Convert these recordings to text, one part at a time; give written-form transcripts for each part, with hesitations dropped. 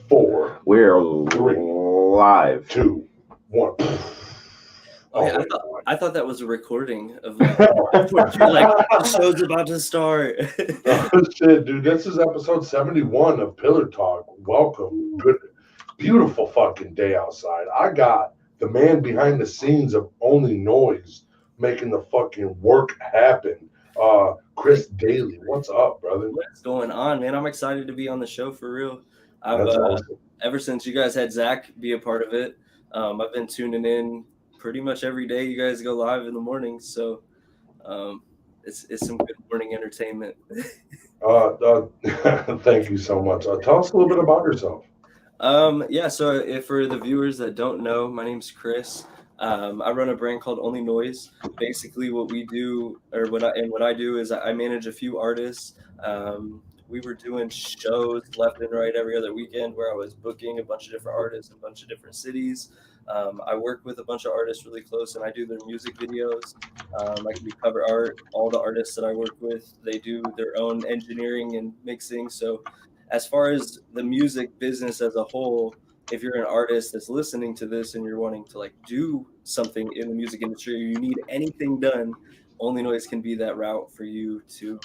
4. We're live. 2, 1. Okay, I thought that was a recording of like the show's about to start. Oh shit, dude! This is episode 71 of Pillar Talk. Welcome. Good, beautiful fucking day outside. I got the man behind the scenes of OnlyNoise making the fucking work happen. Chris Daley, what's up, brother? What's going on, man? I'm excited to be on the show for real. I've That's awesome. Ever since you guys had Zach be a part of it, I've been tuning in pretty much every day. You guys go live in the morning, so it's some good morning entertainment. Thank you so much. Tell us a little bit about yourself. Yeah. So if for the viewers that don't know, my name's Chris. I run a brand called OnlyNoise. Basically, what we do, or what I do, is I manage a few artists. We were doing shows left and right every other weekend where I was booking a bunch of different artists in a bunch of different cities. I work with a bunch of artists really close, and I do their music videos. I can do cover art. All the artists that I work with, they do their own engineering and mixing. So, as far as the music business as a whole, if you're an artist that's listening to this and you're wanting to like do something in the music industry, or you need anything done, OnlyNoise can be that route for you to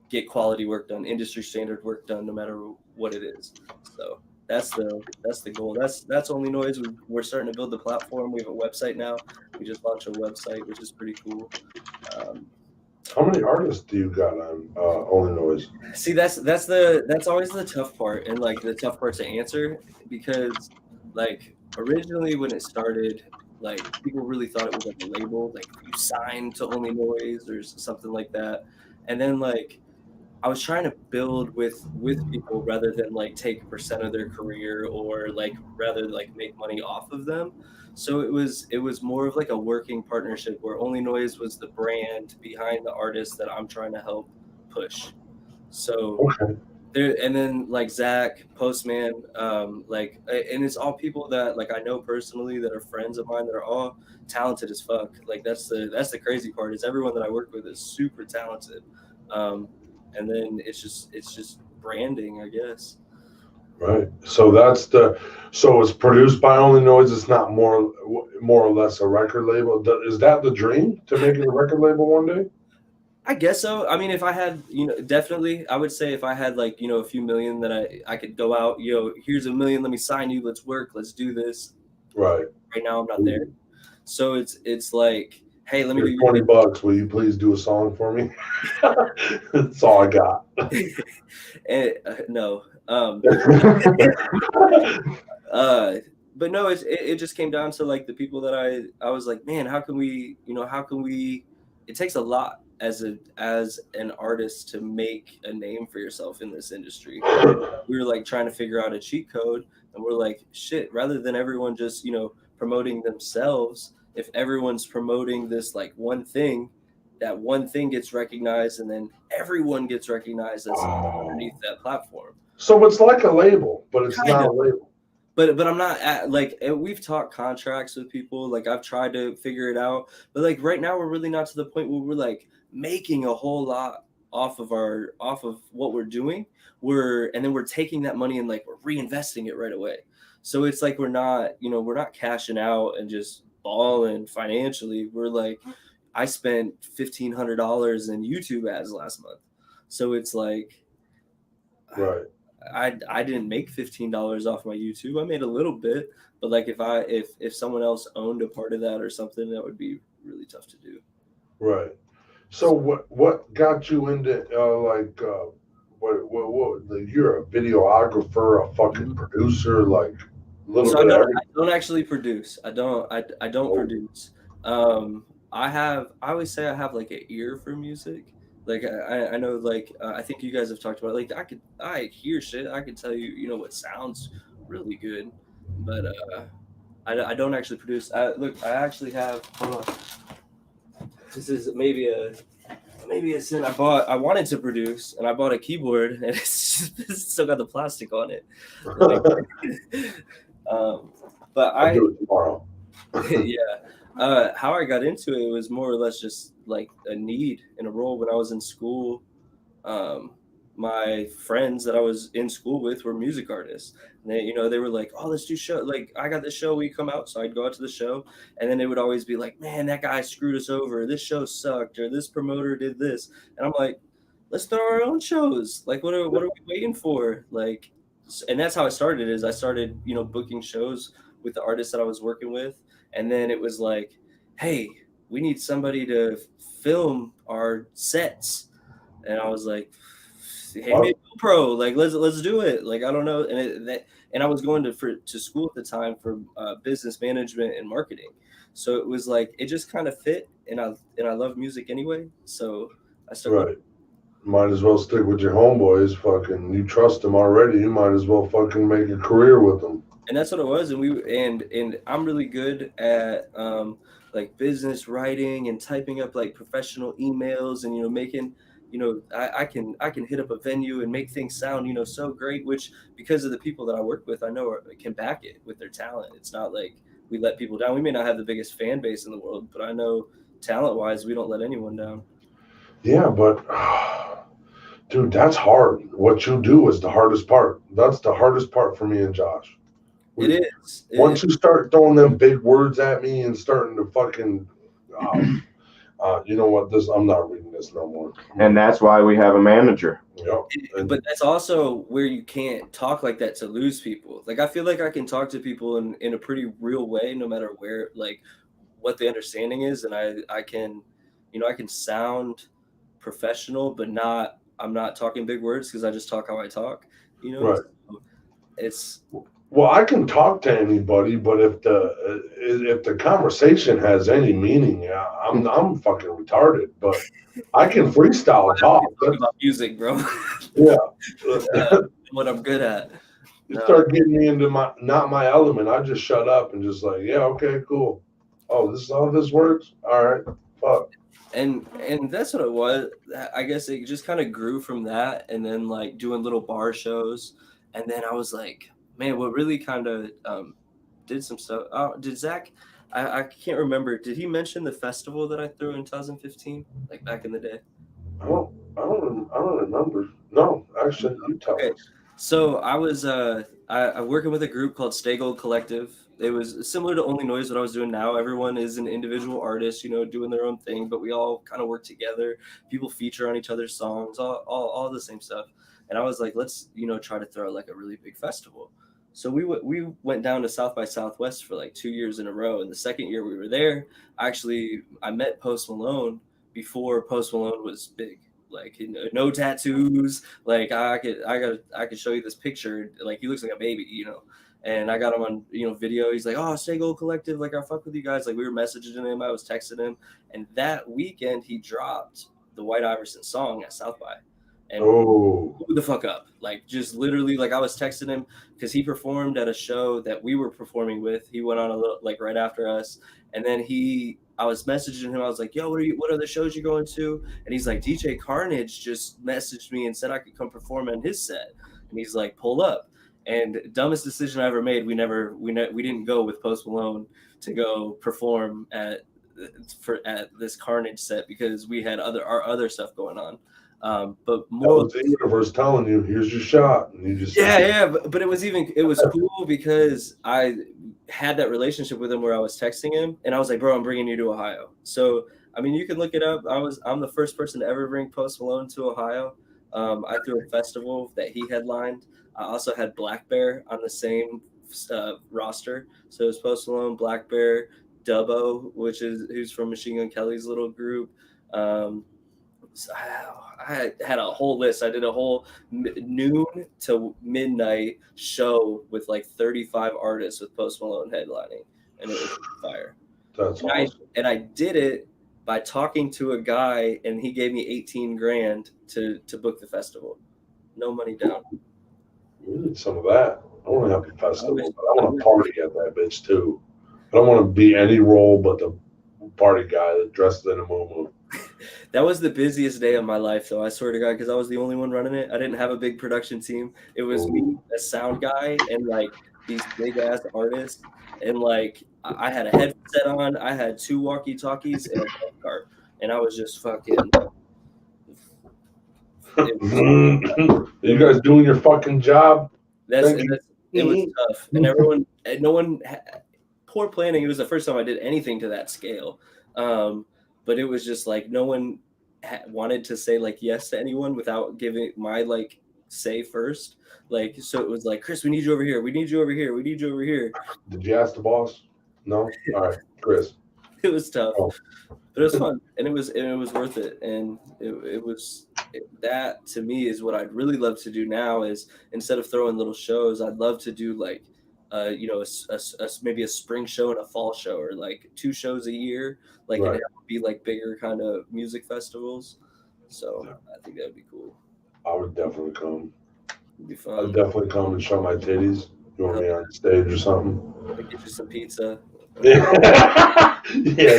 get quality work done, industry standard work done, no matter what it is. So that's the goal. That's OnlyNoise. We're starting to build the platform. We have a website now. We just launched a website, which is pretty cool. How many artists do you got on OnlyNoise? See, that's always the tough part, and like the tough part to answer, because like originally when it started, like people really thought it was like a label, like you signed to OnlyNoise or something like that, and then like I was trying to build with people rather than like take a percent of their career or like rather like make money off of them. So it was more of like a working partnership where OnlyNoise was the brand behind the artist that I'm trying to help push. So Okay. there, and then like Zach, Postman, and it's all people that like I know personally that are friends of mine that are all talented as fuck. Like that's the crazy part is everyone that I work with is super talented. And then it's just branding, I guess. Right. So so it's produced by OnlyNoise. It's not more or less a record label. Is that the dream to make it a record label one day? I guess so. I mean, if I had, definitely, I would say if I had like, a few million that I could go out, here's $1 million, let me sign you, let's work, let's do this. Right. Right now, I'm not there. So it's like, hey, let me do $20. Will you please do a song for me? That's all I got. No. But no, it just came down to like the people that I was like, man, how can we, it takes a lot as an artist to make a name for yourself in this industry. We were like trying to figure out a cheat code, and we're like, shit, rather than everyone just, promoting themselves, if everyone's promoting this like one thing, that one thing gets recognized, and then everyone gets recognized as underneath that platform. So it's like a label, but it's not a label. But I'm not at like, we've talked contracts with people, like I've tried to figure it out, but like right now we're really not to the point where we're like making a whole lot off of what we're doing. And then we're taking that money and like we're reinvesting it right away. So it's like we're not cashing out and just balling financially. We're like, I spent $1,500 in YouTube ads last month. So it's like, right. I didn't make $15 off my YouTube. I made a little bit, but like if someone else owned a part of that or something, that would be really tough to do. Right. So what got you into you're a videographer, a fucking producer, like a little so bit. I don't actually produce. I don't produce. I always say I have like an ear for music. Like I know, like I think you guys have talked about it. Like I hear shit. I can tell you, what sounds really good, but I don't actually produce. Look, I actually have. Hold on. This is maybe a sin. I wanted to produce, and I bought a keyboard, and it's still got the plastic on it. But I'll do it tomorrow. Yeah. How I got into it was more or less just like a need in a role when I was in school. my friends that I was in school with were music artists. And they were like, "Oh, let's do show. Like, I got this show. We come out." So I'd go out to the show, and then it would always be like, "Man, that guy screwed us over. This show sucked, or this promoter did this." And I'm like, "Let's throw our own shows. Like, what are we waiting for?" Like, and that's how I started. Is I started, booking shows with the artists that I was working with, and then it was like, "Hey, we need somebody to film our sets," and I was like, "Hey, maybe GoPro, like let's do it." Like, I don't know, and I was going to school at the time for business management and marketing, so it was like it just kind of fit, and I love music anyway, so I stuck with Right. Might as well stick with your homeboys. Fucking, you trust them already. You might as well fucking make a career with them. And that's what it was. And I'm really good at like business writing and typing up like professional emails, and making, I can hit up a venue and make things sound, so great, which, because of the people that I work with, I know can back it with their talent. It's not like we let people down. We may not have the biggest fan base in the world, but I know talent wise we don't let anyone down. Yeah, but dude, that's hard. What you do is the hardest part. That's the hardest part for me and Josh. It is. Once you start throwing them big words at me and starting to fucking, you know what? I'm not reading this no more. And that's why we have a manager. Yep. But that's also where you can't talk like that to lose people. Like, I feel like I can talk to people in a pretty real way, no matter where, like, what the understanding is, and I can, I can sound professional, but I'm not talking big words because I just talk how I talk. Right. So it's. Well, I can talk to anybody, but if the conversation has any meaning, I'm fucking retarded. But I can freestyle talk. About music, bro. Yeah. What I'm good at. You start getting me into not my element. I just shut up and just like, yeah, okay, cool. Oh, this is how this works. All right, fuck. And that's what it was. I guess it just kind of grew from that, and then like doing little bar shows, and then I was like, man, what really kind of did some stuff. Did Zach? I can't remember. Did he mention the festival that I threw in 2015, like back in the day? I don't remember. No, actually, you tell us. So I was I working with a group called Stay Gold Collective. It was similar to OnlyNoise, what I was doing now. Everyone is an individual artist, doing their own thing, but we all kind of work together. People feature on each other's songs, all the same stuff. And I was like, let's, try to throw like a really big festival. So we went down to South by Southwest for like 2 years in a row. And the second year we were there, I met Post Malone before Post Malone was big. Like, no tattoos. Like, I could show you this picture. Like, he looks like a baby, And I got him on, video. He's like, "Oh, Stay Gold Collective. Like, I fuck with you guys." Like, we were messaging him. I was texting him. And that weekend, he dropped the White Iverson song at South by. And blew the fuck up. Like, just literally, like, I was texting him because he performed at a show that we were performing with. He went on a little, like, right after us. And then I was messaging him. I was like, "Yo, what are the shows you're going to?" And he's like, "DJ Carnage just messaged me and said I could come perform on his set." And he's like, "Pull up." And dumbest decision I ever made. We didn't go with Post Malone to go perform at this Carnage set because we had our other stuff going on. But more, that was the universe telling you, "Here's your shot," and you just But it was cool because I had that relationship with him where I was texting him and I was like, "Bro, I'm bringing you to Ohio." So I mean, you can look it up. I'm the first person to ever bring Post Malone to Ohio. I threw a festival that he headlined. I also had Black Bear on the same roster. So it was Post Malone, Black Bear, Dubbo, who's from Machine Gun Kelly's little group. So I had a whole list. I did a whole noon to midnight show with like 35 artists with Post Malone headlining, and it was fire. That's awesome. And I did it by talking to a guy, and he gave me 18 grand to book the festival. No money down. We need some of that. I want to have a festival, but I want to party at that bitch too. I don't want to be any role but the party guy that dressed in a moo-moo. That was the busiest day of my life, though. I swear to God, because I was the only one running it. I didn't have a big production team. It was me, a sound guy, and like these big ass artists. And like I had a headset on, I had 2 walkie-talkies and a golf cart, and I was just fucking You guys doing your fucking job? It was tough, and no one. Poor planning. It was the first time I did anything to that scale, but it was just like no one wanted to say like yes to anyone without giving my like say first. Like so, it was like, Chris, we need you over here. We need you over here. We need you over here. Did you ask the boss? No. All right, Chris. It was tough, Oh. but it was fun, and it was worth it. And that to me is what I'd really love to do now. Is instead of throwing little shows, I'd love to do like maybe a spring show and a fall show, or like 2 shows a year, like Right. it would be like bigger kind of music festivals. So I think that would be cool. I would definitely come. It'd be fun. I'd definitely come and show my titties. You want me on stage or something? I'll get you some pizza. Yeah,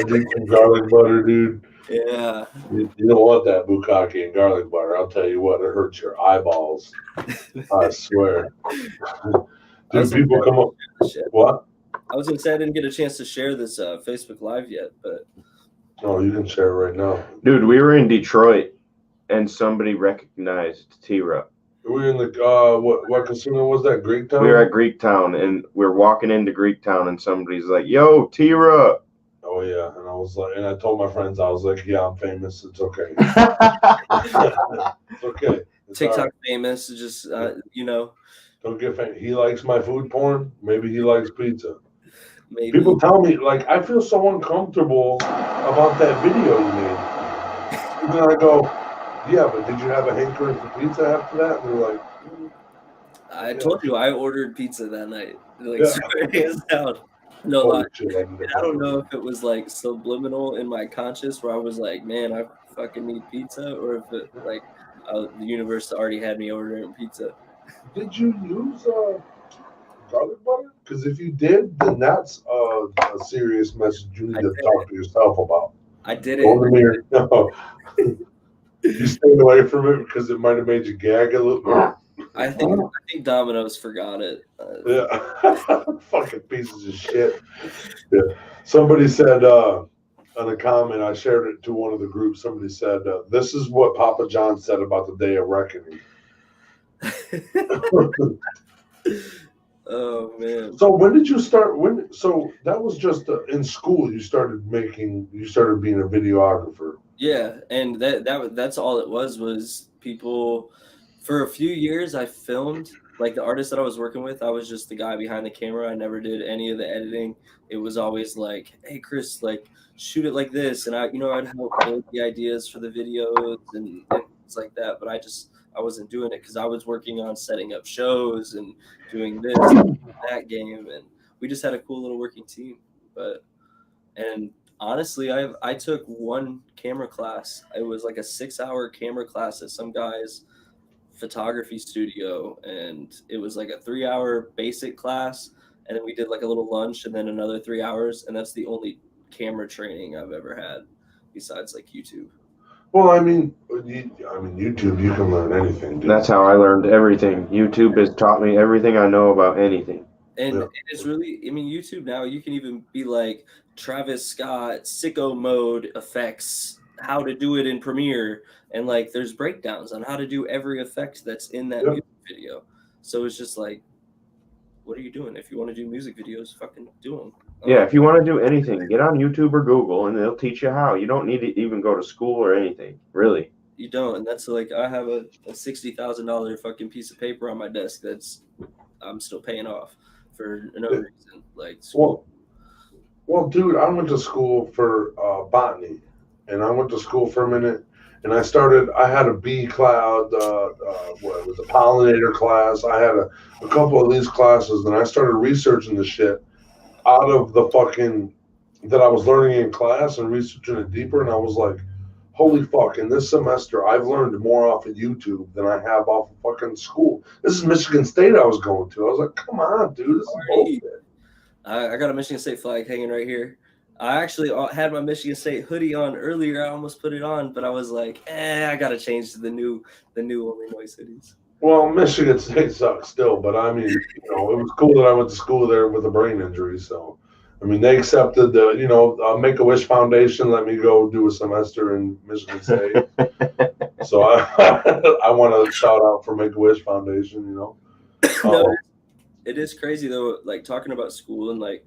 dude, some garlic butter, dude. Yeah. You don't want that bukkake and garlic butter. I'll tell you what, it hurts your eyeballs. I swear. Dude, people come up. What? I was gonna say I didn't get a chance to share this Facebook Live yet, but Oh, you can share it right now. Dude, we were in Detroit, and somebody recognized T-Ra. Were we in the what casino was that? Greektown? We were at Greektown, and we're walking into Greektown, and somebody's like, "Yo, T-Ra." Oh yeah, and I was like, and I told my friends, I was like, yeah, I'm famous. It's okay. It's okay. It's TikTok right. famous, just Don't get famous. He likes my food porn. Maybe he likes pizza. maybe. People tell me like I feel so uncomfortable about that video you made. And then I go, yeah, but did you have a hankering for pizza after that? And they're like, I told you I ordered pizza that night. Like, Yeah. hands down. No holy lie. shit, And I don't know if it was like subliminal in my conscious where I was like, man, I fucking need pizza, or if it like the universe already had me ordering pizza. Did you use garlic butter? Because if you did, then that's a serious message you need to talk to yourself about. I did Go in it. the mirror. No. You stayed away from it because it might have made you gag a little bit. I think Domino's forgot it. Yeah. Fucking pieces of shit. Yeah. Somebody said on a comment, I shared it to one of the groups. Somebody said, this is what Papa John said about the day of reckoning. Oh man. So when did you start? So that was just in school. You started being a videographer. Yeah, and that's all it was people. For a few years, I filmed. Like the artist that I was working with, I was just the guy behind the camera. I never did any of the editing. It was always like, "Hey, Chris, like shoot it like this," and I'd help build the ideas for the videos and things like that. But I wasn't doing it because I was working on setting up shows and doing this, and that game, and we just had a cool little working team. And honestly, I took one camera class. It was like a 6-hour camera class at some guy's photography studio, and it was like a 3-hour basic class, and then we did like a little lunch and then another 3 hours, and that's the only camera training I've ever had besides like YouTube. Well, I mean, YouTube, you can learn anything, dude. That's how I learned everything. YouTube has taught me everything I know about anything. And it's really, YouTube now, you can even be like Travis Scott, sicko mode effects, how to do it in Premiere. And like, there's breakdowns on how to do every effect that's in that music video. So it's just like, what are you doing? If you want to do music videos, fucking do them. Yeah, if you want to do anything, get on YouTube or Google, and they'll teach you how. You don't need to even go to school or anything, really. You don't. And that's like, I have a $60,000 fucking piece of paper on my desk that's I'm still paying off for no reason. Like, well, dude, I went to school for botany, and I went to school for a minute. And I had a bee cloud, what was a pollinator class. I had a couple of these classes, and I started researching the shit out of the fucking that I was learning in class and researching it deeper. And I was like, holy fuck, in this semester, I've learned more off of YouTube than I have off of fucking school. This is Michigan State I was going to. I was like, come on, dude, this is bullshit. I got a Michigan State flag hanging right here. I actually had my Michigan State hoodie on earlier. I almost put it on, but I was like, I got to change to the new OnlyNoise hoodies. Well, Michigan State sucks still, but I mean, it was cool that I went to school there with a brain injury. So, I mean, they accepted the, Make-A-Wish Foundation let me go do a semester in Michigan State. So I want to shout out for Make-A-Wish Foundation, you know. No, it is crazy though, like talking about school and like,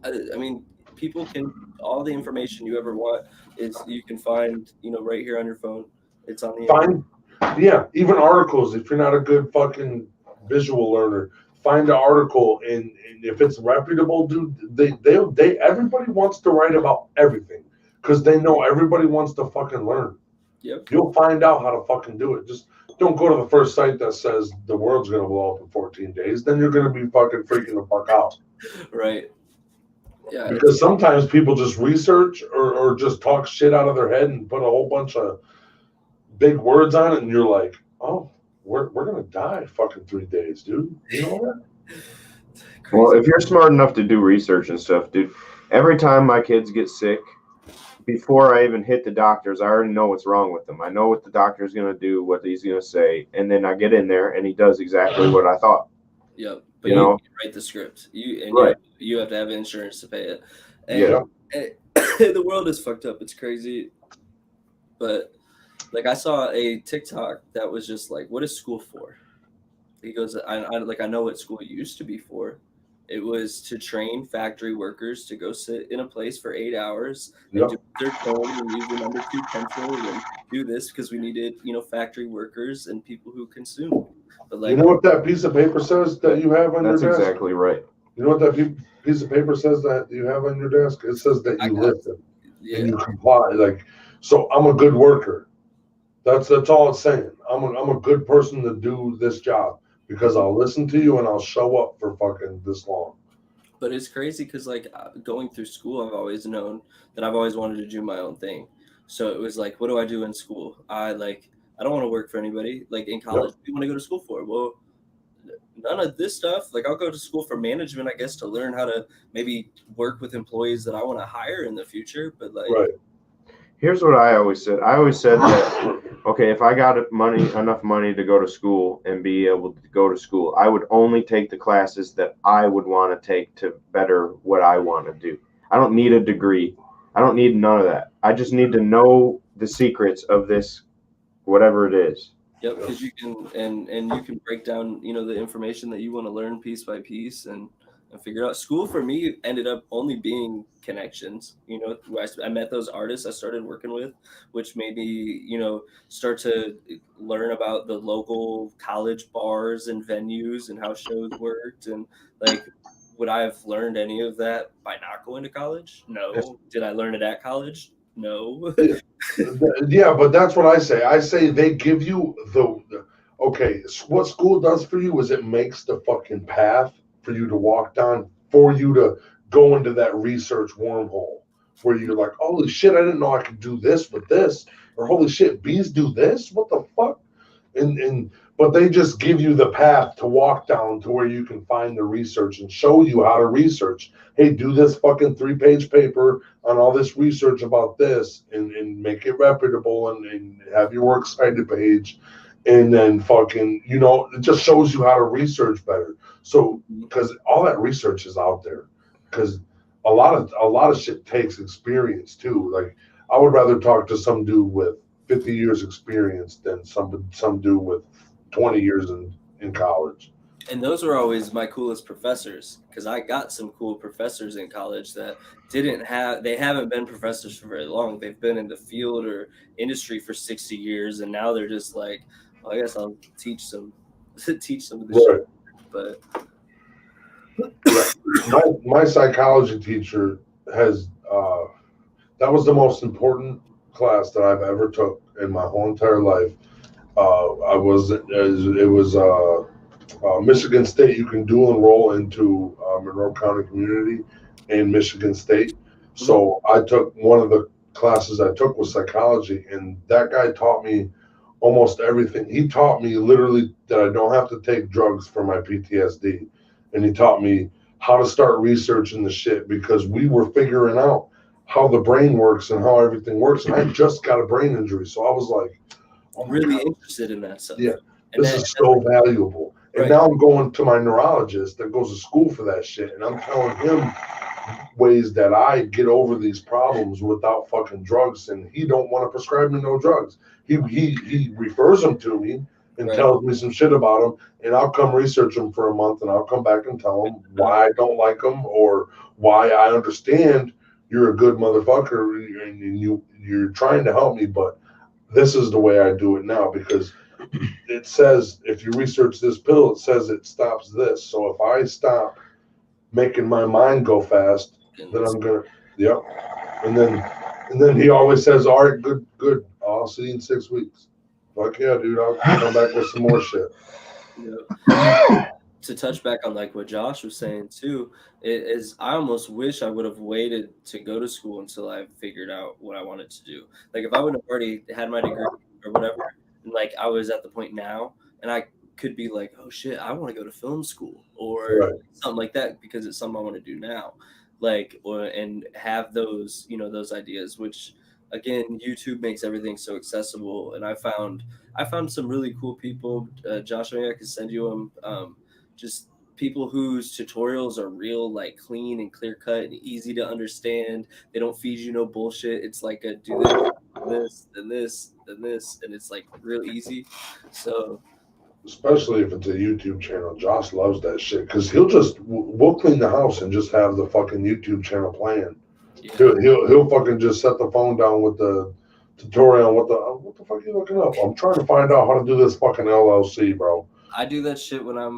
I mean, people can, all the information you ever want is you can find, you know, right here on your phone. It's on the internet. Even articles. If you're not a good fucking visual learner, find an article, and if it's reputable, dude, they everybody wants to write about everything because they know everybody wants to fucking learn. Yep. You'll find out how to fucking do it. Just don't go to the first site that says the world's gonna blow up in 14 days. Then you're gonna be fucking freaking the fuck out. Right. Yeah. Because sometimes people just research or just talk shit out of their head and put a whole bunch of big words on it, and you're like, oh, we're gonna die fucking 3 days, dude. You know that? Well, if you're smart enough to do research and stuff, dude, every time my kids get sick, before I even hit the doctors, I already know what's wrong with them. I know what the doctor's going to do, what he's going to say, and then I get in there and he does exactly what I thought. Yep. But you write the script. You have to have insurance to pay it. And the world is fucked up. It's crazy. But like I saw a TikTok that was just like, what is school for? He goes, I know what school used to be for. It was to train factory workers to go sit in a place for 8 hours and do their code and use the number 2 pencil and do this because we needed, you know, factory workers and people who consume. But like, you know what that piece of paper says that you have on your desk? That's exactly right. You know what that piece of paper says that you have on your desk? It says that you listen and you comply. Like, so I'm a good worker. That's all it's saying. I'm a good person to do this job. Because I'll listen to you and I'll show up for fucking this long. But it's crazy because, like, going through school, I've always known that I've always wanted to do my own thing. So it was like, what do I do in school? I don't want to work for anybody. Like, in college, what do you want to go to school for? Well, none of this stuff. Like, I'll go to school for management, I guess, to learn how to maybe work with employees that I want to hire in the future. But, like, here's what I always said. I always said that, okay, if I got enough money to go to school and be able to go to school, I would only take the classes that I would want to take to better what I want to do. I don't need a degree. I don't need none of that. I just need to know the secrets of this, whatever it is. Yep, because you can and you can break down, you know, the information that you want to learn piece by piece and figure out. School for me ended up only being connections. You know, I met those artists I started working with, which made me, you know, start to learn about the local college bars and venues and how shows worked. And like, would I have learned any of that by not going to college? No. Did I learn it at college? No. Yeah, but that's what I say. I say they give you okay, what school does for you is it makes the fucking path for you to walk down, for you to go into that research wormhole where you're like, holy shit, I didn't know I could do this with this, or holy shit, bees do this, what the fuck? But they just give you the path to walk down to where you can find the research and show you how to research. Hey, do this fucking 3-page paper on all this research about this and make it reputable and have your works cited page. And then fucking, you know, it just shows you how to research better. So, because all that research is out there, because a lot of shit takes experience too. Like, I would rather talk to some dude with 50 years experience than some dude with 20 years in college. And those were always my coolest professors, because I got some cool professors in college that they haven't been professors for very long. They've been in the field or industry for 60 years, and now they're just like, well, I guess I'll teach some of the shit. But my psychology teacher has that was the most important class that I've ever took in my whole entire life. It was Michigan State. You can dual enroll into Monroe County Community and Michigan State. So I took one of the classes I took was psychology, and that guy taught me almost everything. He taught me literally that I don't have to take drugs for my PTSD. And he taught me how to start researching the shit, because we were figuring out how the brain works and how everything works. And I just got a brain injury. So I was like, I'm really interested in that stuff. Yeah, this is so valuable. And now I'm going to my neurologist that goes to school for that shit. And I'm telling him ways that I get over these problems without fucking drugs, and he don't want to prescribe me no drugs. He refers them to me and tells me some shit about them, and I'll come research them for a month, and I'll come back and tell him why I don't like them or why I understand you're a good motherfucker and you're trying to help me, but this is the way I do it now, because it says if you research this pill, it says it stops this. So if I stop making my mind go fast, then I'm gonna, yep. And then he always says, all right, good. I'll see you in 6 weeks. Fuck yeah, dude. I'll come back with some more shit. To touch back on like what Josh was saying too, is I almost wish I would have waited to go to school until I figured out what I wanted to do. Like if I would have already had my degree or whatever, and like I was at the point now, and I could be like, oh shit, I want to go to film school or something like that because it's something I want to do now, like and have those those ideas, which again YouTube makes everything so accessible. And I found some really cool people. Josh, I can send you them. Just people whose tutorials are real, like clean and clear cut and easy to understand. They don't feed you no bullshit. It's like a do this, then this, then this, and it's like real easy. So especially if it's a YouTube channel, Josh loves that shit because we'll clean the house and just have the fucking YouTube channel playing. Yeah. He'll fucking just set the phone down with the tutorial. What the fuck are you looking up? I'm trying to find out how to do this fucking LLC, bro. I do that shit when I'm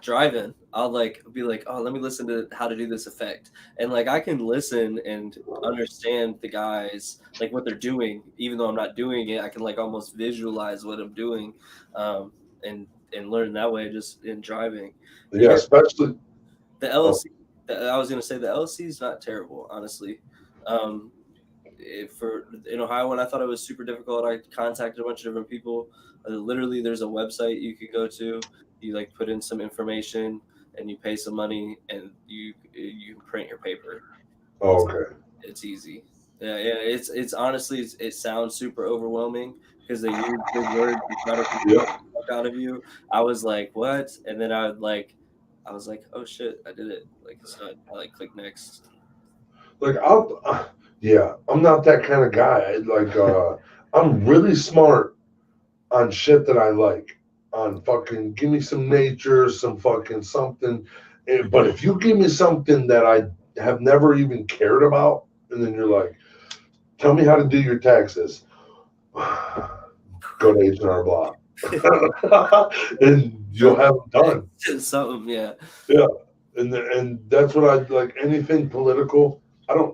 driving. I'll like be like, oh, let me listen to how to do this effect, and like I can listen and understand the guys like what they're doing, even though I'm not doing it. I can like almost visualize what I'm doing, and learn that way just in driving. Yeah, especially the LLC. I was gonna say the LLC is not terrible, honestly. In Ohio, when I thought it was super difficult, I contacted a bunch of different people. Literally, there's a website you could go to. You like put in some information and you pay some money, and you print your paper. Oh, okay. It's easy. Yeah. It's honestly it sounds super overwhelming because they use big words to try to get the fuck out of you. I was like, what? And then I was like, oh shit, I did it. Like, so I like click next. Like I'm not that kind of guy. I'm really smart on shit that I like. On fucking give me some nature, some fucking something. But if you give me something that I have never even cared about, and then you're like, tell me how to do your taxes. Go to H&R Block. And you'll have them done. Something, yeah. Yeah. And that's what I like. Anything political,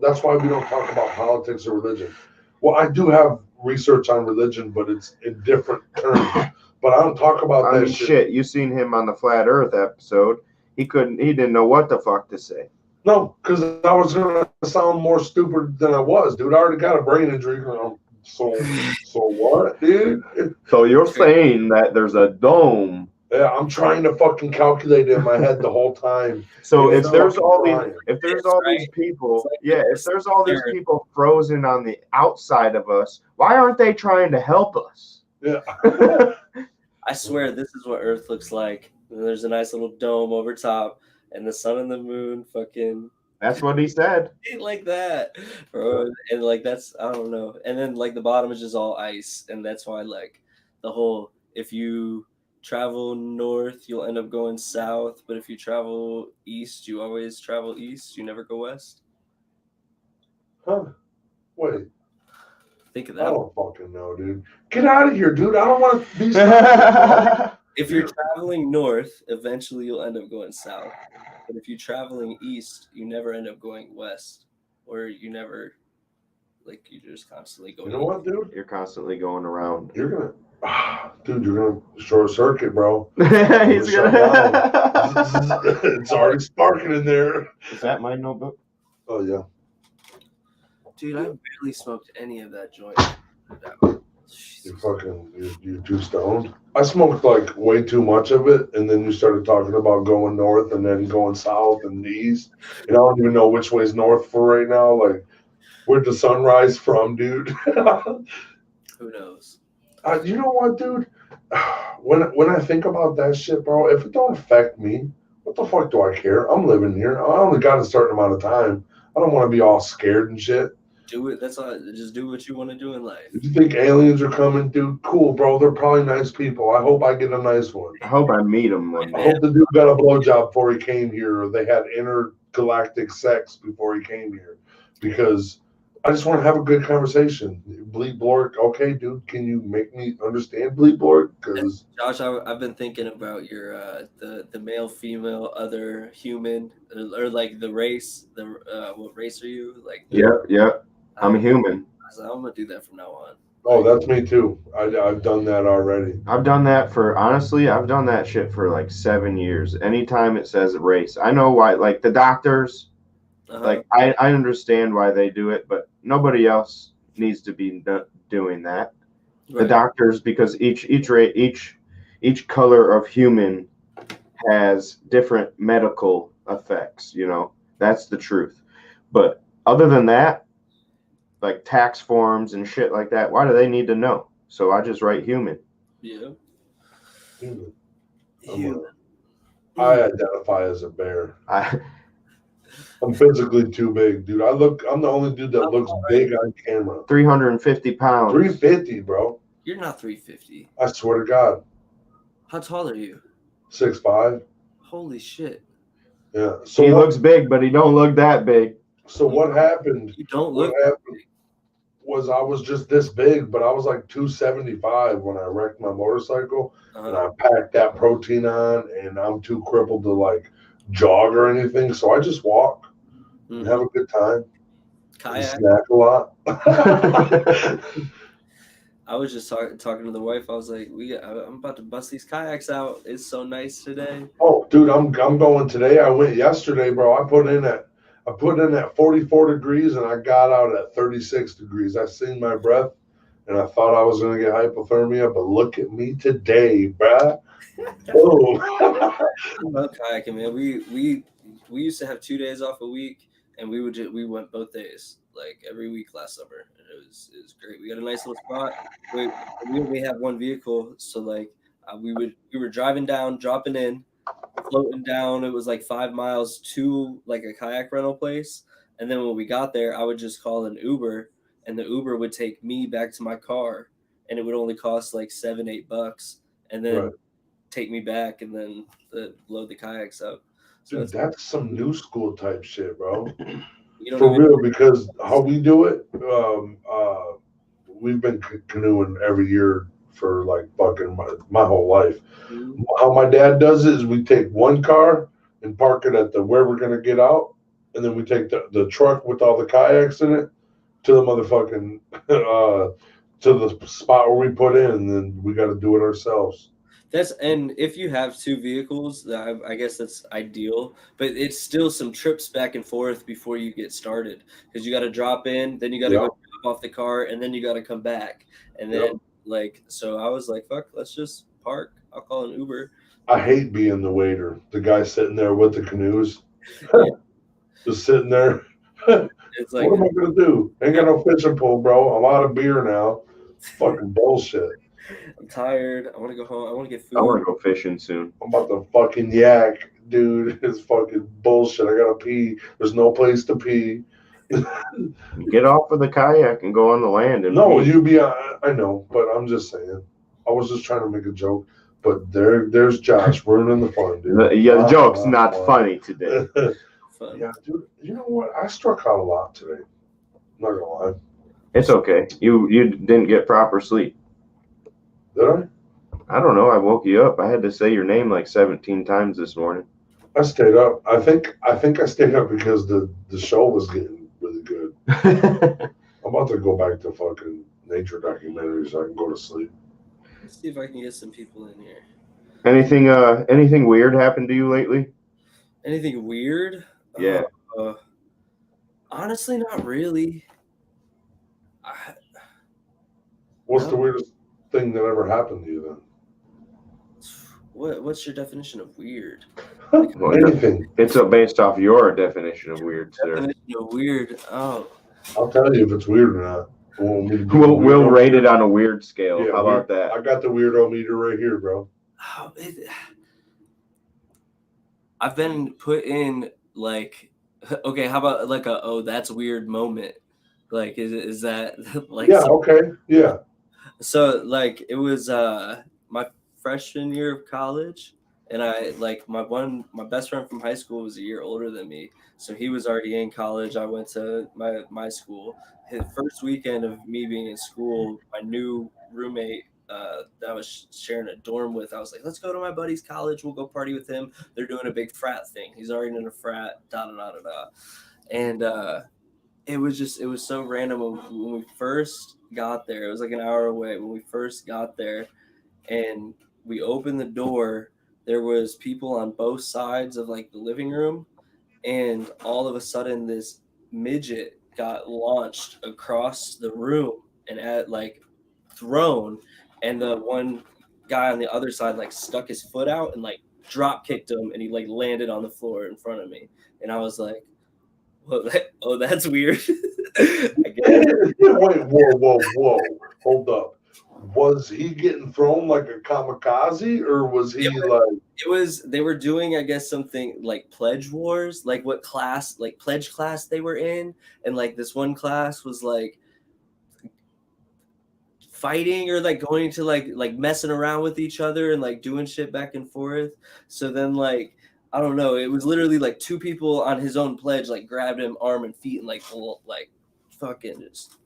that's why we don't talk about politics or religion. Well, I do have research on religion, but it's in different terms. But I don't talk about that shit. You seen him on the Flat Earth episode. He didn't know what the fuck to say. No, because I was going to sound more stupid than I was, dude. I already got a brain injury. So what, dude? So you're saying that there's a dome. Yeah, I'm trying to fucking calculate it in my head the whole time. So if there's all these people frozen on the outside of us, why aren't they trying to help us? Yeah. I swear this is what Earth looks like. There's a nice little dome over top, and the sun and the moon fucking. That's what he said. Like that, bro. And like that's I don't know. And then like the bottom is just all ice, and that's why like the whole if you travel north, you'll end up going south. But if you travel east, you always travel east. You never go west. Huh? Wait. Think of that. I don't fucking know, dude. Get out of here, dude. I don't want to be. If you're traveling north, eventually you'll end up going south. But if you're traveling east, you never end up going west, or you never, like, you're just constantly going. You know what, dude? You're constantly going around. You're gonna short circuit, bro. He's gonna. It's already sparking in there. Is that my notebook? Oh yeah. Dude, I barely smoked any of that joint. You're too stoned. I smoked like way too much of it, and then you started talking about going north and then going south and east. And I don't even know which way's north for right now. Like, where'd the sun rise from, dude? Who knows? You know what, dude? When I think about that shit, bro, if it don't affect me, what the fuck do I care? I'm living here. I only got a certain amount of time. I don't want to be all scared and shit. Do it. That's all. Just do what you want to do in life. If you think aliens are coming, dude, cool, bro. They're probably nice people. I hope I get a nice one. I hope I meet him one I day. hope the dude got a blowjob before he came here, or they had intergalactic sex before he came here, because I just want to have a good conversation. Bleep Blork, okay, dude, can you make me understand Bleep Blork? Because Josh, I've been thinking about your the male, female, other human, or like the race. What race are you? Like Yeah. I'm a human. I'm gonna do that from now on. oh, that's me too. I've done that already. I've done that I've done that shit for like 7 years. Anytime it says race, I know why. Like the doctors, like I understand why they do it, but nobody else needs to be doing that. Right. The doctors, because each color of human has different medical effects. You know, that's the truth. But other than that, like tax forms and shit like that, why do they need to know? So I just write human. Yeah. Human. Human. I identify as a bear. I'm physically too big, dude. I'm the only dude that looks big on camera. 350 pounds. 350, bro. You're not 350. I swear to God. How tall are you? 6'5". Holy shit. Yeah. So He looks big, but he don't look that big. So what happened? You don't What look. happened was I was just this big, but I was like 275 when I wrecked my motorcycle, and I packed that protein on, and I'm too crippled to like jog or anything, so I just walk and have a good time. Kayak. And snack a lot. I was just talking to the wife. I was like, I'm about to bust these kayaks out. It's so nice today. Oh, dude, I'm going today. I went yesterday, bro. I put in at 44 degrees, and I got out at 36 degrees. I seen my breath, and I thought I was going to get hypothermia, but look at me today, bruh. Boom. I love kayaking, man. We used to have 2 days off a week, and we went both days, like every week last summer. And it was great. We got a nice little spot. We only have one vehicle, so like we were driving down, dropping in, floating down. It was like 5 miles to like a kayak rental place, and then when we got there, I would just call an Uber, and the Uber would take me back to my car, and it would only cost like $7-8, and then take me back, and then load the kayaks up. So dude, that's some new school type shit, bro. For real, because how we do it, we've been canoeing every year for like fucking my whole life. Mm-hmm. How my dad does it is we take one car and park it at where we're gonna get out, and then we take the truck with all the kayaks in it to the motherfucking to the spot where we put in, and then we got to do it ourselves. And if you have two vehicles, I guess that's ideal, but it's still some trips back and forth before you get started, because you got to drop in, then you got to go drop off the car, and then you got to come back. And then so I was like, fuck, let's just park. I'll call an Uber. I hate being the waiter, the guy sitting there with the canoes, just sitting there. It's like, what am I going to do? Ain't got no fishing pole, bro. I'm out of beer now. Fucking bullshit. I'm tired. I want to go home. I want to get food. I want to go fishing soon. I'm about to fucking yak, dude. It's fucking bullshit. I gotta pee. There's no place to pee. Get off of the kayak and go on the land. And pee. I know, but I'm just saying. I was just trying to make a joke, but there's Josh ruining the fun, dude. The joke's not funny today. Yeah, dude. You know what? I struck out a lot today. I'm not gonna lie. It's okay. You didn't get proper sleep. Did I? I don't know. I woke you up. I had to say your name like 17 times this morning. I stayed up. I think I stayed up because the show was getting really good. I'm about to go back to fucking nature documentaries so I can go to sleep. Let's see if I can get some people in here. Anything weird happened to you lately? Anything weird? Yeah. Honestly, not really. What's the weirdest thing that ever happened to you then? What's your definition of weird? Well, anything. It's based off your definition of weird, sir. Definition of weird. Oh. I'll tell you if it's weird or not. We'll rate it on a weird scale. Yeah, how about that? I got the weirdo meter right here, bro. Oh, I've been put in like, okay, how about like a oh that's weird moment? Like is that like Yeah, okay. Yeah. so like it was my freshman year of college, and I like my best friend from high school was a year older than me, so he was already in college. I went to my school. His first weekend of me being in school, my new roommate that I was sharing a dorm with, I was like, let's go to my buddy's college. We'll go party with him. They're doing a big frat thing. He's already in a frat. Da da da da da. And it was so random when we first got there. It was like an hour away when we first got there, and we opened the door. There was people on both sides of like the living room, and all of a sudden this midget got launched across the room and thrown, and the one guy on the other side like stuck his foot out and like drop kicked him, and he like landed on the floor in front of me, and I was like, well, oh, that's weird. I guess. Wait, whoa. Hold up. Was he getting thrown like a kamikaze, or was he like? It was they were doing, I guess, something like pledge wars, like what class, like pledge class they were in, and like this one class was like fighting or like going to like messing around with each other and like doing shit back and forth. So then like I don't know, it was literally like two people on his own pledge like grabbed him arm and feet and like fucking just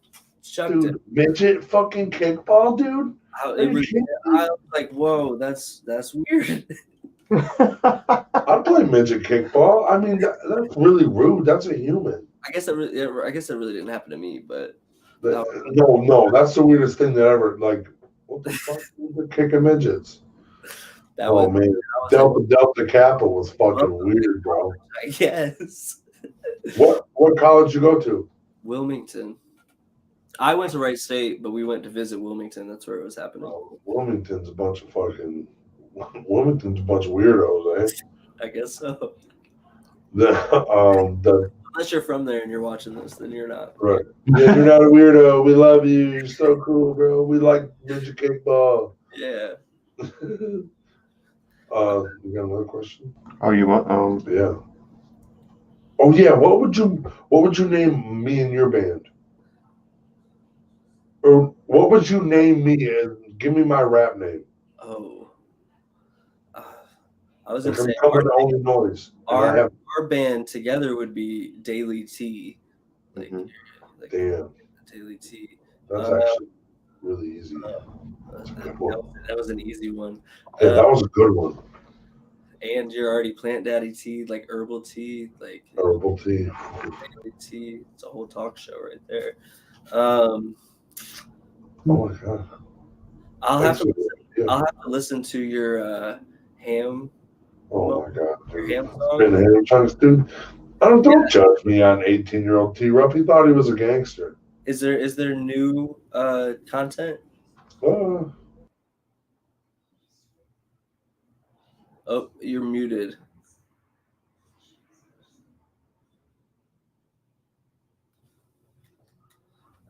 chucked him. Dude, midget fucking kickball, dude. I was like, whoa, that's weird. I'd play midget kickball. I mean, that's really rude. That's a human. I guess that really didn't happen to me, but No, that's the weirdest thing that ever. Like, what the fuck? They're kicking midgets. Man, Delta Kappa was fucking weird, bro. I guess. What college you go to? Wilmington. I went to Wright State, but we went to visit Wilmington. That's where it was happening. Wilmington's a bunch of weirdos, eh? I guess so. Unless you're from there and you're watching this, then you're not. Right. Yeah, you're not a weirdo. We love you. You're so cool, bro. We like midget kickball. Yeah. You got another question? Oh, you want? Yeah. Oh yeah. What would you name me and your band? Or what would you name me? Give me my rap name. Oh. I was gonna say OnlyNoise. Our band together would be Daley T. Damn. Daley T. That's actually really easy. That was an easy one. Yeah, that was a good one. And you're already Plant Daddy Tea, like herbal tea, like herbal tea. Daily tea. It's a whole talk show right there. Oh my god! I'll have to listen to your ham. Oh my god! Your ham song. Been ham chunks, dude. Don't judge me on 18-year-old T-Rup. He thought he was a gangster. Is there new content? Oh, you're muted.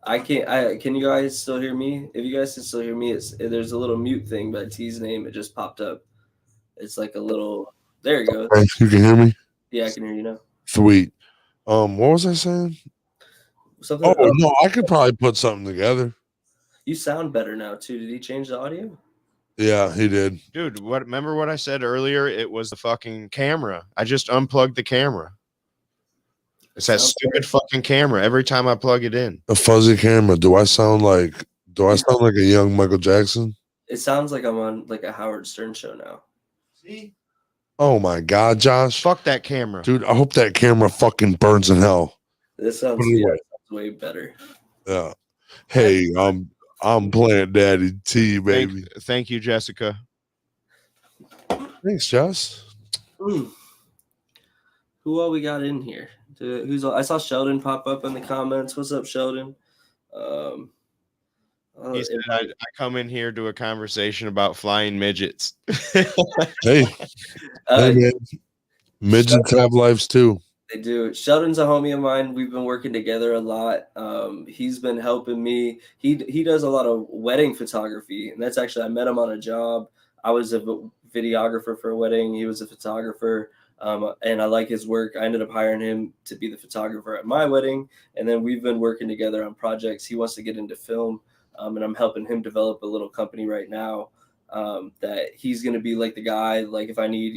I can't. Can you guys still hear me? If you guys can still hear me, there's a little mute thing by T's name. It just popped up. It's like a little. There you go. Thanks. You can hear me? Yeah, I can hear you now. Sweet. What was I saying? Something. No, I could probably put something together. You sound better now too. Did he change the audio? Yeah, he did. Dude, remember what I said earlier? It was the fucking camera. I just unplugged the camera. It's that stupid fucking camera every time I plug it in. A fuzzy camera. Do I sound like a young Michael Jackson? It sounds like I'm on like a Howard Stern show now. See? Oh my god, Josh. Fuck that camera. Dude, I hope that camera fucking burns in hell. This sounds way better. Yeah. Hey, I'm Plant Daddy T, baby. Thank you, Jessica. Thanks, Josh. Who all we got in here? I saw Sheldon pop up in the comments. What's up, Sheldon? He said, I come in here to a conversation about flying midgets. Hey, man. Midgets have lives too. They do. Sheldon's a homie of mine. We've been working together a lot. He's been helping me. He does a lot of wedding photography, and that's actually I met him on a job. I was a videographer for a wedding. He was a photographer. And I like his work. I ended up hiring him to be the photographer at my wedding, and then we've been working together on projects. He wants to get into film, and I'm helping him develop a little company right now. That he's going to be like the guy. Like if I need,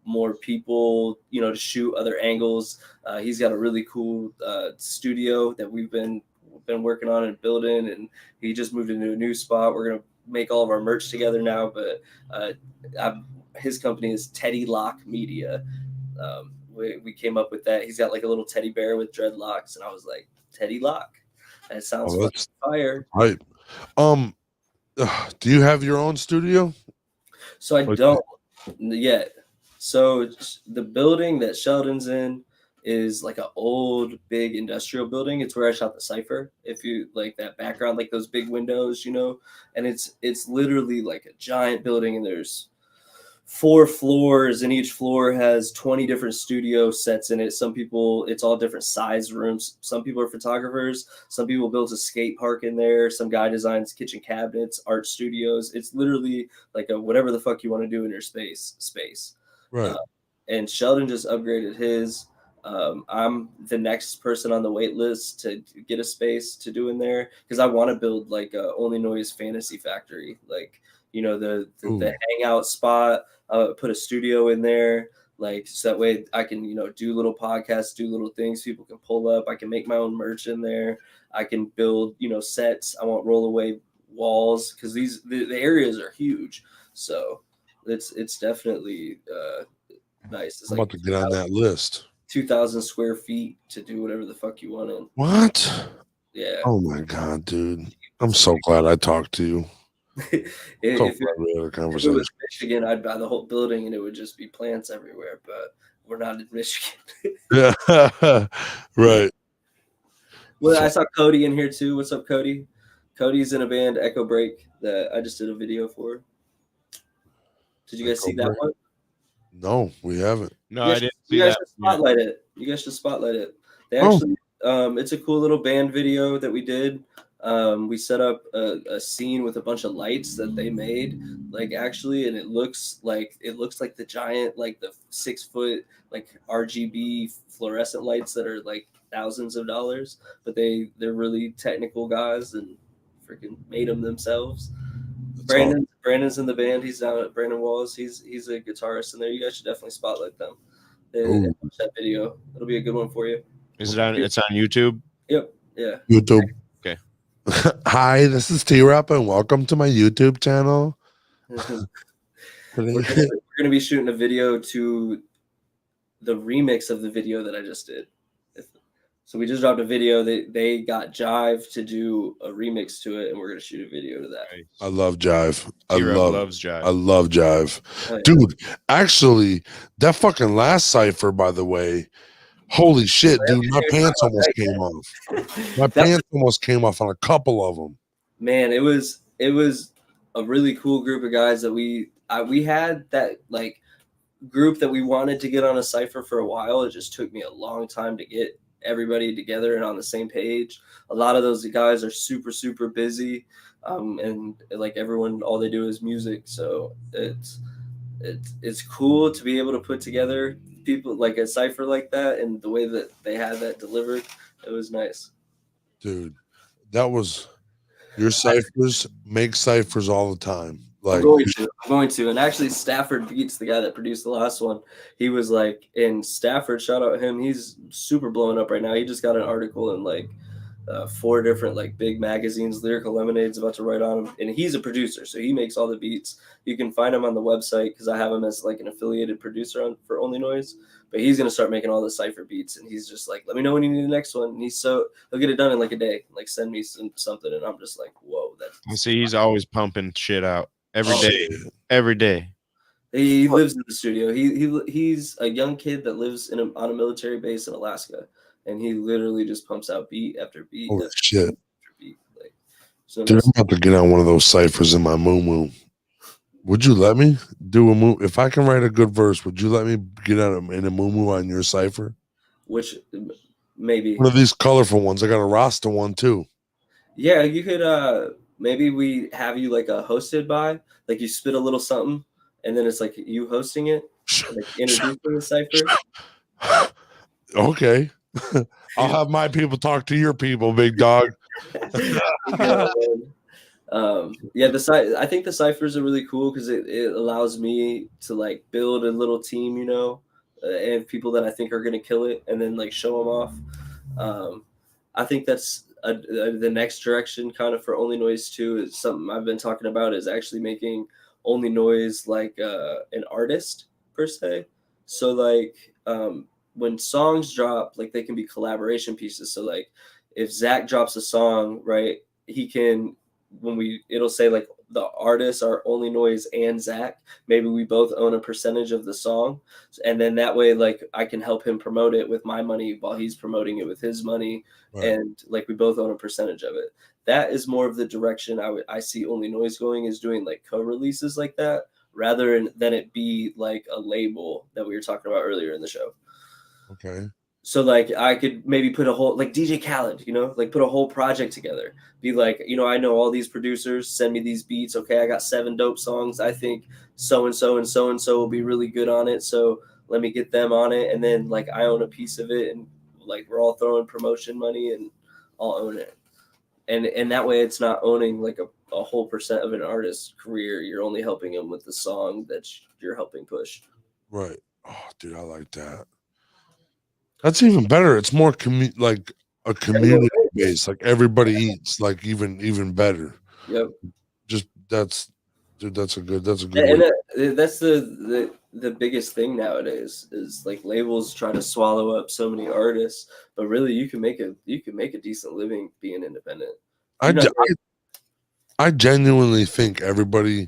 more people, to shoot other angles. He's got a really cool studio that we've been working on and building, and he just moved into a new spot. We're gonna make all of our merch together now, but his company is Teddy Lock Media. We came up with that. He's got like a little teddy bear with dreadlocks, and I was like, Teddy Lock. That sounds fire. Right. Do you have your own studio? So I don't yet. So the building that Sheldon's in is like an old big industrial building. It's where I shot the Cypher. If you like that background, like those big windows, and it's literally like a giant building, and there's 4 floors, and each floor has 20 different studio sets in it. Some people, it's all different size rooms. Some people are photographers. Some people build a skate park in there. Some guy designs kitchen cabinets, art studios. It's literally like a whatever the fuck you want to do in your space. Right. And Sheldon just upgraded his. I'm the next person on the wait list to get a space to do in there, because I want to build like a OnlyNoise fantasy factory, like the hangout spot. Put a studio in there, like so that way I can do little podcasts, do little things people can pull up. I can make my own merch in there. I can build sets. I want roll away walls, because the areas are huge, so it's definitely nice. It's I'm about to get on that list. 2,000 square feet to do whatever the fuck you want in. What? Yeah. Oh my god, dude! I'm so glad I talked to you. If it was Michigan, I'd buy the whole building and it would just be plants everywhere. But we're not in Michigan. Yeah, right. Well, I saw Cody in here too. What's up, Cody? Cody's in a band, Echo Break, that I just did a video for. Did you guys see that one? No, we haven't. No, I didn't see you guys that. Should spotlight it. You guys should spotlight it. They actually, it's a cool little band video that we did. We set up a scene with a bunch of lights that they made, like actually, and it looks like the giant, like the 6-foot, like RGB fluorescent lights that are like thousands of dollars, but they're really technical guys and freaking made them themselves. Brandon's in the band. He's down at Brandon Walls. He's a guitarist in there. You guys should definitely spotlight them. They watch that video. It'll be a good one for you. Is it on? It's on YouTube. Yep. Yeah. YouTube. Okay. Hi, this is T-Rap, and welcome to my YouTube channel. We're gonna be shooting a video to the remix of the video that I just did. So we just dropped a video. They got Jive to do a remix to it, and we're gonna shoot a video to that. I love Jive. Loves Jive. I love Jive. Oh, yeah. Dude, actually, that fucking last cipher, by the way, holy shit, dude, my pants almost came off. My pants almost came off on a couple of them. Man, it was a really cool group of guys that we had that like group that we wanted to get on a cipher for a while. It just took me a long time to get everybody together and on the same page. A lot of those guys are super, super busy. And like everyone, all they do is music. So it's cool to be able to put together people like a cipher like that, and the way that they had that delivered, it was nice. Dude, that was your ciphers make ciphers all the time. Like I'm going to. And actually Stafford Beats, the guy that produced the last one, he was like, in Stafford, shout out him, he's super blowing up right now. He just got an article in like 4 different like big magazines. Lyrical Lemonade's about to write on him, and he's a producer, so he makes all the beats. You can find him on the website because I have him as like an affiliated producer for OnlyNoise. But he's gonna start making all the cipher beats, and he's just like, let me know when you need the next one. And he'll get it done in like a day. Like send me something, and I'm just like, whoa, that's. See, he's always pumping shit out every day. He lives in the studio. He's a young kid that lives on a military base in Alaska, and he literally just pumps out beat after beat. Holy shit. After beat. Like, so dude, I'm about to get on one of those ciphers in my moo-moo. Would you let me do a moo? If I can write a good verse, would you let me get on in a moo-moo on your cipher? Which maybe one of these colorful ones. I got a Rasta one too. Yeah, you could. Maybe we have you like a hosted by, like you spit a little something, and then it's like you hosting it. Like introducing the cipher. Okay. I'll have my people talk to your people, big dog. Yeah, I think the ciphers are really cool because it allows me to like build a little team, you know, and people that I think are gonna kill it, and then like show them off. I think that's the next direction kind of for OnlyNoise too. Is something I've been talking about is actually making OnlyNoise like an artist per se. So like when songs drop, like they can be collaboration pieces. So like if Zach drops a song, right, he can it'll say like the artists are OnlyNoise and Zach. Maybe we both own a percentage of the song, and then that way like I can help him promote it with my money while he's promoting it with his money, Right. and like we both own a percentage of it. That is more of the direction I see OnlyNoise going, is doing like co-releases like that rather than it be like a label that we were talking about earlier in the show. Okay. So like I could maybe put a whole like DJ Khaled, you know, like put a whole project together. Be like, you know, I know all these producers, send me these beats. Okay, I got 7 dope songs. I think so and so and so and so will be really good on it. So let me get them on it, and then like I own a piece of it, and like we're all throwing promotion money, and I'll own it. And that way it's not owning like a whole percent of an artist's career. You're only helping them with the song that you're helping push. Right. Oh, dude, I like that. That's even better. It's more like a community base. Like everybody eats. Like even better. Yep. Just that's a good And way. that's the biggest thing nowadays is like labels try to swallow up so many artists, but really you can make a decent living being independent. I genuinely think everybody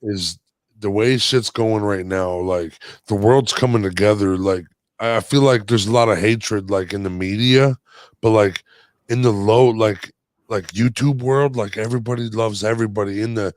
is, the way shit's going right now, like the world's coming together. Like I feel like there's a lot of hatred like in the media, but like in the low like YouTube world, like everybody loves everybody in the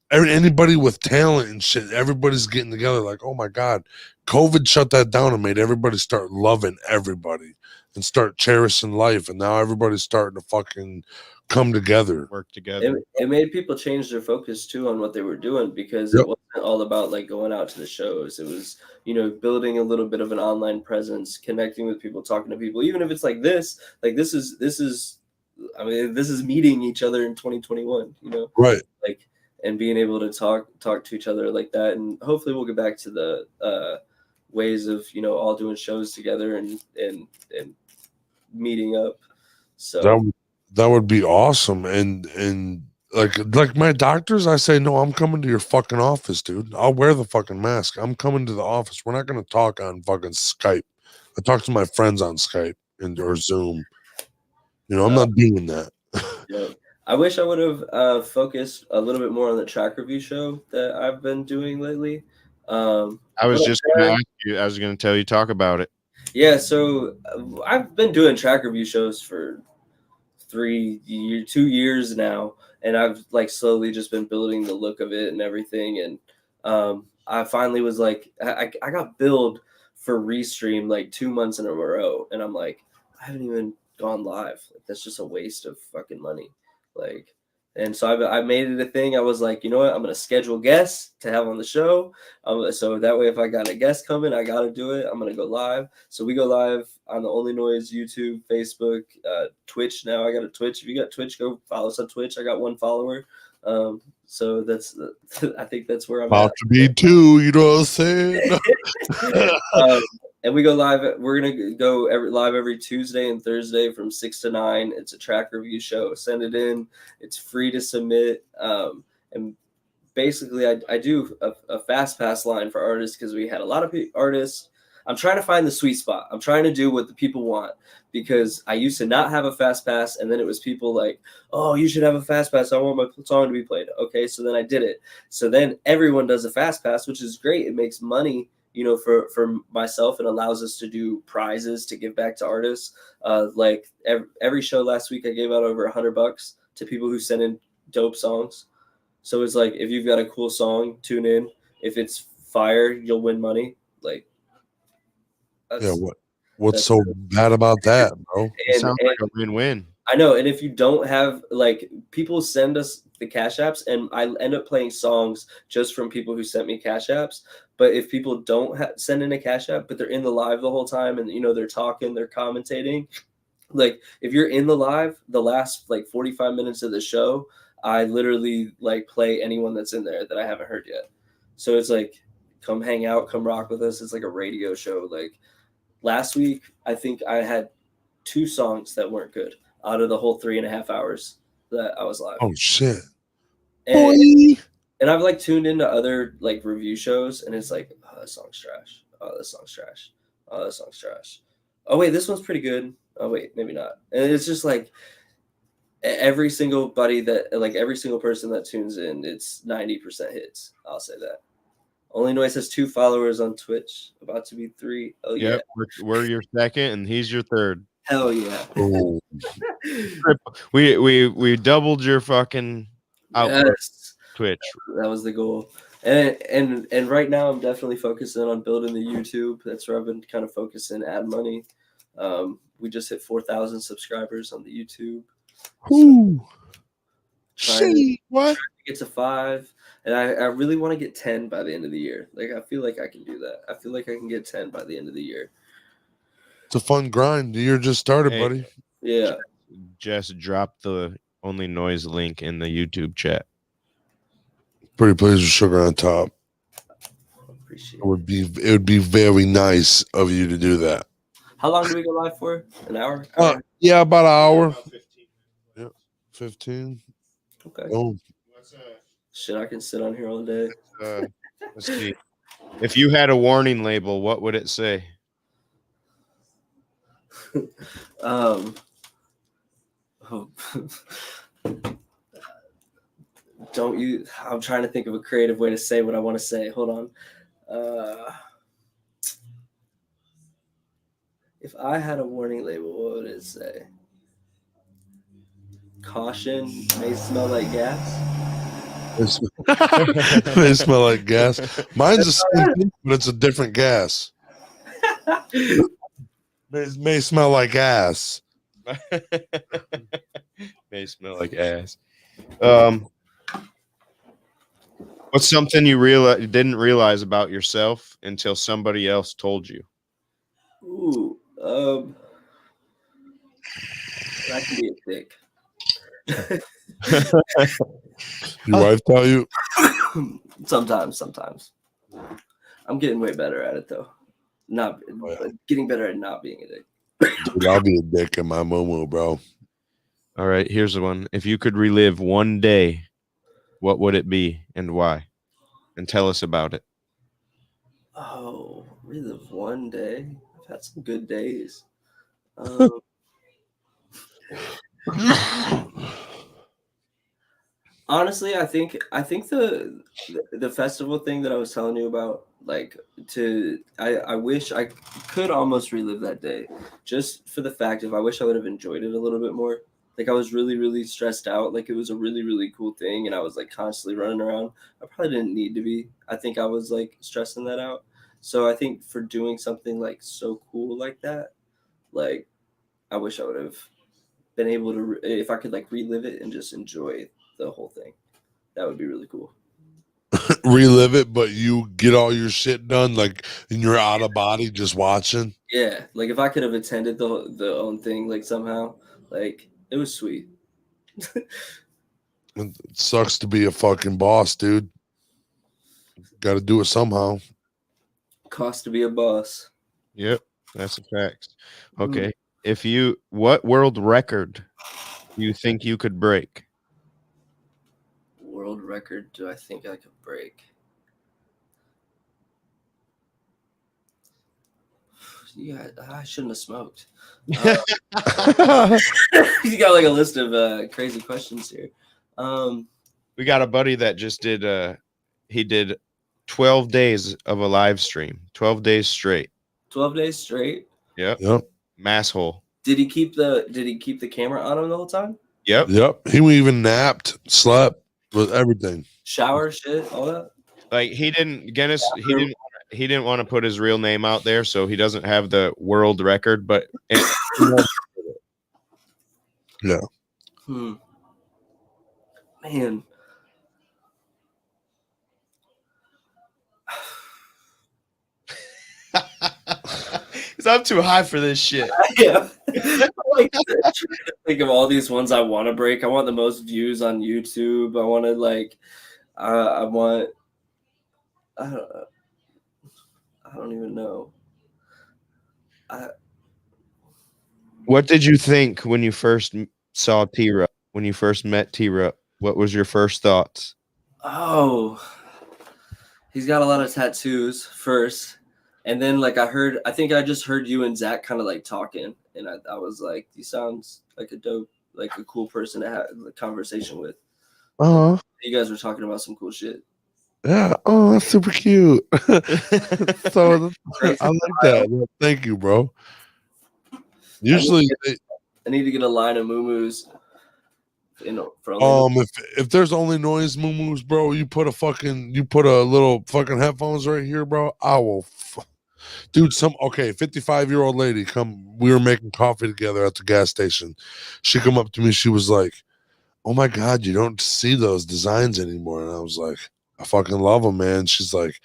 anybody with talent and shit, everybody's getting together. Like, oh my God, COVID shut that down and made everybody start loving everybody and start cherishing life, and now everybody's starting to fucking come together, work together. It made people change their focus too on what they were doing, because Yep. it wasn't all about like going out to the shows. It was, you know, building a little bit of an online presence, connecting with people, talking to people, even if it's like this. Like this is I mean, this is meeting each other in 2021, you know, right? like, and being able to talk to each other like that. And hopefully we'll get back to the ways of, you know, all doing shows together and meeting up. So That would be awesome. And like my doctors, I say, no, I'm coming to your fucking office, dude. I'll wear the fucking mask. I'm coming to the office. We're not gonna talk on fucking Skype. I talk to my friends on Skype or Zoom. You know, I'm not doing that. yeah. I wish I would have focused a little bit more on the track review show that I've been doing lately. I was just going to ask you. I was going to tell you talk about it. Yeah, so I've been doing track review shows for 2 years now, and I've like slowly just been building the look of it and everything. And I finally was like, I got billed for Restream like 2 months in a row, and I'm like, I haven't even gone live. Like, that's just a waste of fucking money. Like, and so I made it a thing. I was like, you know what? I'm gonna schedule guests to have on the show. So that way, if I got a guest coming, I gotta do it. I'm gonna go live. So we go live on the OnlyNoise, YouTube, Facebook, Twitch. Now I got a Twitch. If you got Twitch, go follow us on Twitch. I got 1 follower. So that's I think that's where I'm about at. to be 2. You know what I'm saying? And we go live. We're gonna go live every Tuesday and Thursday from 6 to 9. It's a track review show. Send it in. It's free to submit. And basically, I do a fast pass line for artists, because we had a lot of artists. I'm trying to find the sweet spot. I'm trying to do what the people want, because I used to not have a fast pass, and then it was people like, oh, you should have a fast pass. I want my song to be played. Okay, so then I did it. So then everyone does a fast pass, which is great. It makes money, you know, for myself, and allows us to do prizes to give back to artists. Like every show last week, I gave out over $100 to people who sent in dope songs. So it's like, if you've got a cool song, tune in. If it's fire, you'll win money. Like, Yeah, what's so bad about that, bro? It sounds like a win-win. I know. And if you don't have, like, people send us the Cash Apps, and I end up playing songs just from people who sent me Cash Apps. But if people don't send in a Cash App, but they're in the live the whole time, and they're talking, they're commentating, like if you're in the live, the last like 45 minutes of the show, I literally like play anyone that's in there that I haven't heard yet. So it's like, come hang out, come rock with us. It's like a radio show. Like last week, I think I had 2 songs that weren't good out of the whole 3.5 hours that I was live. Oh shit. And I've like tuned into other like review shows, and it's like, oh, that song's trash. Oh, that song's trash. Oh, that song's trash. Oh wait, this one's pretty good. Oh wait, maybe not. And it's just like every single person that tunes in, it's 90% hits. I'll say that. OnlyNoise has 2 followers on Twitch, about to be 3. Oh yeah. We're your second, and he's your third. Hell yeah. Oh. We doubled your fucking output. Yes. Twitch. That was the goal. And right now I'm definitely focusing on building the YouTube. That's where I've been kind of focusing, ad money. We just hit 4,000 subscribers on the YouTube. Whoo. What? Get to 5, and I really want to get 10 by the end of the year. Like I feel like I can do that. I feel like I can get 10 by the end of the year. It's a fun grind. The year just started, buddy. Yeah. Just drop the OnlyNoise link in the YouTube chat. Pretty please with sugar on top. Appreciate it would be very nice of you to do that. How long do we go live for? An hour? Yeah, about an hour. 15. Okay. Oh. Shit, I can sit on here all day. Let's see. If you had a warning label, what would it say? I'm trying to think of a creative way to say what I want to say. Hold on. If I had a warning label, what would it say? Caution, may smell like gas. They smell like gas. Mine's the same thing, but it's a different gas. May smell like ass. May smell like ass. What's something you didn't realize about yourself until somebody else told you? Ooh, I can be a dick. Your wife tell you? Sometimes. I'm getting way better at it though. Getting better at not being a dick. Dude, I'll be a dick in my moo, bro. All right, here's the one. If you could relive one day, what would it be and why? And tell us about it. Oh, relive one day? I've had some good days. Honestly, I think the festival thing that I was telling you about, I wish I could almost relive that day, just for the fact of I wish I would have enjoyed it a little bit more. Like I was really, really stressed out. Like it was a really, really cool thing, and I was like constantly running around. I probably didn't need to be. I think I was like stressing that out. So I think for doing something like so cool like that, like I wish I would have been able to, if I could like relive it and just enjoy the whole thing. That would be really cool. Relive it, but you get all your shit done, like, and you're out of body just watching. Yeah, like if I could have attended the own thing, like somehow, like it was sweet. It sucks to be a fucking boss, dude. Got to do it somehow. Cost to be a boss. Yep, that's a fact. Okay, what world record do you think you could break? World record do I think I could break? Yeah, I shouldn't have smoked. You got like a list of crazy questions here. We got a buddy that just did he did 12 days of a live stream, 12 days straight. 12 days straight? Yep. Masshole. Did he keep the camera on him the whole time? Yep. He even napped, slept, with everything. Shower, shit, all that. Like he didn't want to put his real name out there, so he doesn't have the world record, but yeah. Man. I'm too high for this shit. Yeah. Like, trying to think of all these ones I want to break. I want the most views on YouTube. I want to like, I want. I don't even know. What did you think when you first saw T-Rup? When you first met T-Rup, what was your first thoughts? Oh, he's got a lot of tattoos first. And then like I think I just heard you and Zach kind of like talking. And I was like, he sounds like a dope, like a cool person to have a conversation with. Oh, You guys were talking about some cool shit. Yeah. Oh, that's super cute. So Crazy. I like that. Thank you, bro. Usually, I need to get a line of moo-moos. For only if there's only noise moo-moos, bro, you put a little fucking headphones right here, bro. I will, dude. 55-year-old lady we were making coffee together at the gas station. She come up to me, she was like, "Oh my god, you don't see those designs anymore," and I was like, "I fucking love them, man." She's like,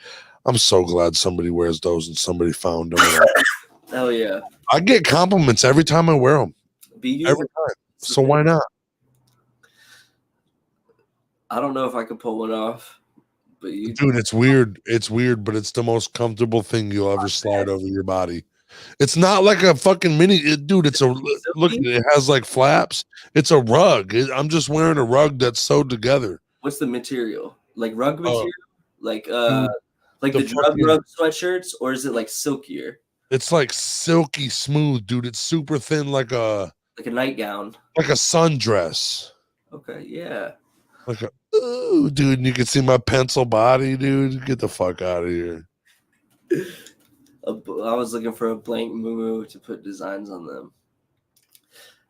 "I'm so glad somebody wears those and somebody found them." hell yeah. I get compliments every time I wear them. BD, Every time. So why not? I don't know if I could pull one off, but Dude, it's weird. It's weird, but it's the most comfortable thing you'll ever slide over your body. It's not like a fucking dude. It's a look. It has like flaps. It's a rug. I'm just wearing a rug that's sewed together. What's the material? Like rug material? Like dude, like the drug rug sweatshirts, or is it like silkier? It's like silky smooth, dude. It's super thin, like a nightgown, like a sundress. Okay, yeah. Like ooh, dude, and you can see my pencil body, dude. Get the fuck out of here. I was looking for a blank moo to put designs on them.